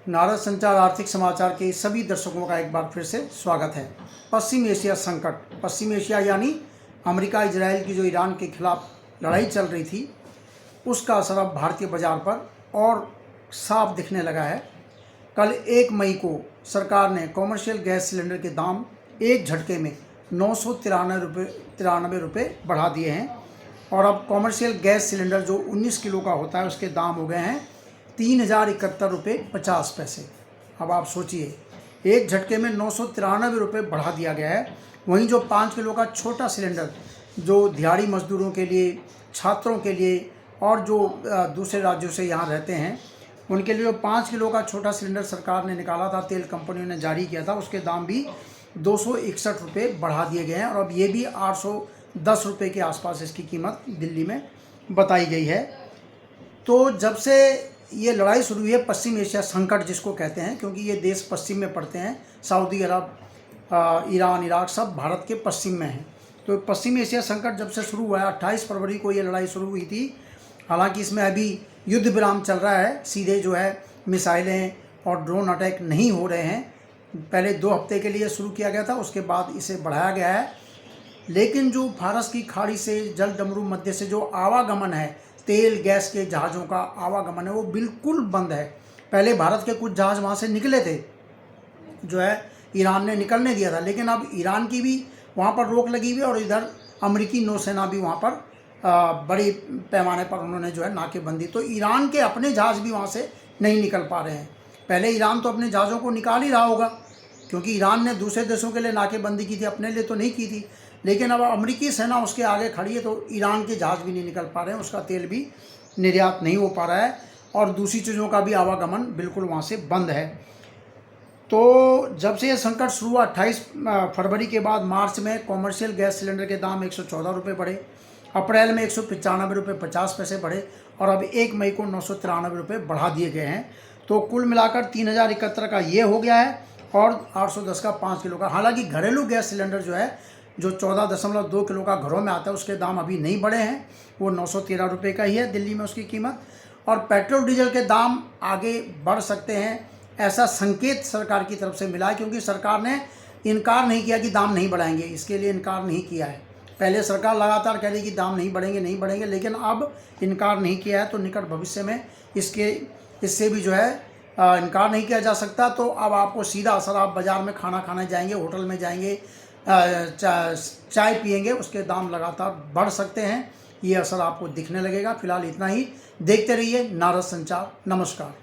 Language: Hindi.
नारद संचार आर्थिक समाचार के सभी दर्शकों का एक बार फिर से स्वागत है। पश्चिम एशिया संकट। पश्चिम एशिया यानी अमेरिका इजराइल की जो ईरान के खिलाफ लड़ाई चल रही थी, उसका असर अब भारतीय बाजार पर और साफ दिखने लगा है। कल 1 मई को सरकार ने कॉमर्शियल गैस सिलेंडर के दाम एक झटके में 993 रुपये बढ़ा दिए हैं और अब कॉमर्शियल गैस सिलेंडर जो 19 किलो का होता है उसके दाम हो गए हैं 3071 रुपये 50 पैसे। अब आप सोचिए, एक झटके में 993 रुपये बढ़ा दिया गया है। वहीं जो 5 किलो का छोटा सिलेंडर जो दिहाड़ी मजदूरों के लिए, छात्रों के लिए और जो दूसरे राज्यों से यहाँ रहते हैं उनके लिए जो 5 किलो का छोटा सिलेंडर सरकार ने निकाला था, तेल कंपनियों ने जारी किया था, उसके दाम भी 261 रुपये बढ़ा दिए गए हैं और अब ये भी 810 रुपये के आसपास इसकी कीमत दिल्ली में बताई गई है। तो जब से ये लड़ाई शुरू हुई है, पश्चिम एशिया संकट जिसको कहते हैं, क्योंकि ये देश पश्चिम में पड़ते हैं, सऊदी अरब, ईरान, इराक सब भारत के पश्चिम में हैं। तो पश्चिम एशिया संकट जब से शुरू हुआ है, 28 फरवरी को ये लड़ाई शुरू हुई थी। हालांकि इसमें अभी युद्ध विराम चल रहा है, सीधे जो है मिसाइलें और ड्रोन अटैक नहीं हो रहे हैं। पहले 2 हफ्ते के लिए शुरू किया गया था, उसके बाद इसे बढ़ाया गया है। लेकिन जो फारस की खाड़ी से, जल डमरू मध्य से जो आवागमन है, तेल गैस के जहाज़ों का आवागमन है, वो बिल्कुल बंद है। पहले भारत के कुछ जहाज़ वहाँ से निकले थे, जो है ईरान ने निकलने दिया था, लेकिन अब ईरान की भी वहाँ पर रोक लगी हुई है और इधर अमेरिकी नौसेना भी वहाँ पर बड़ी पैमाने पर उन्होंने जो है नाकेबंदी। तो ईरान के अपने जहाज़ भी वहाँ से नहीं निकल पा रहे हैं। पहले ईरान तो अपने जहाज़ों को निकाल ही रहा होगा, क्योंकि ईरान ने दूसरे देशों के लिए नाकेबंदी की थी, अपने लिए तो नहीं की थी। लेकिन अब अमेरिकी सेना उसके आगे खड़ी है, तो ईरान के जहाज़ भी नहीं निकल पा रहे हैं, उसका तेल भी निर्यात नहीं हो पा रहा है और दूसरी चीज़ों का भी आवागमन बिल्कुल वहाँ से बंद है। तो जब से ये संकट शुरू हुआ 28 फरवरी के बाद मार्च में कॉमर्शियल गैस सिलेंडर के दाम 114 रुपये बढ़े, अप्रैल में 195 रुपये 50 पैसे बढ़े और अब 1 मई को 993 रुपये बढ़ा दिए गए हैं। तो कुल मिलाकर 3071 का ये हो गया है और 810 का 5 किलो का। हालांकि घरेलू गैस सिलेंडर जो है, जो 14.2 किलो का घरों में आता है, उसके दाम अभी नहीं बढ़े हैं, वो 913 रुपये का ही है दिल्ली में उसकी कीमत। और पेट्रोल डीजल के दाम आगे बढ़ सकते हैं, ऐसा संकेत सरकार की तरफ से मिला है, क्योंकि सरकार ने इनकार नहीं किया कि दाम नहीं बढ़ाएंगे, इसके लिए इनकार नहीं किया है। पहले सरकार लगातार कह रही कि दाम नहीं बढ़ेंगे, लेकिन अब इनकार नहीं किया है। तो निकट भविष्य में इससे भी जो है इनकार नहीं किया जा सकता। तो अब आपको सीधा असर, आप बाज़ार में खाना खाने जाएंगे, होटल में जाएंगे, चाय पिएंगे, उसके दाम लगातार बढ़ सकते हैं। ये असर आपको दिखने लगेगा। फिलहाल इतना ही। देखते रहिए नारद संचार। नमस्कार।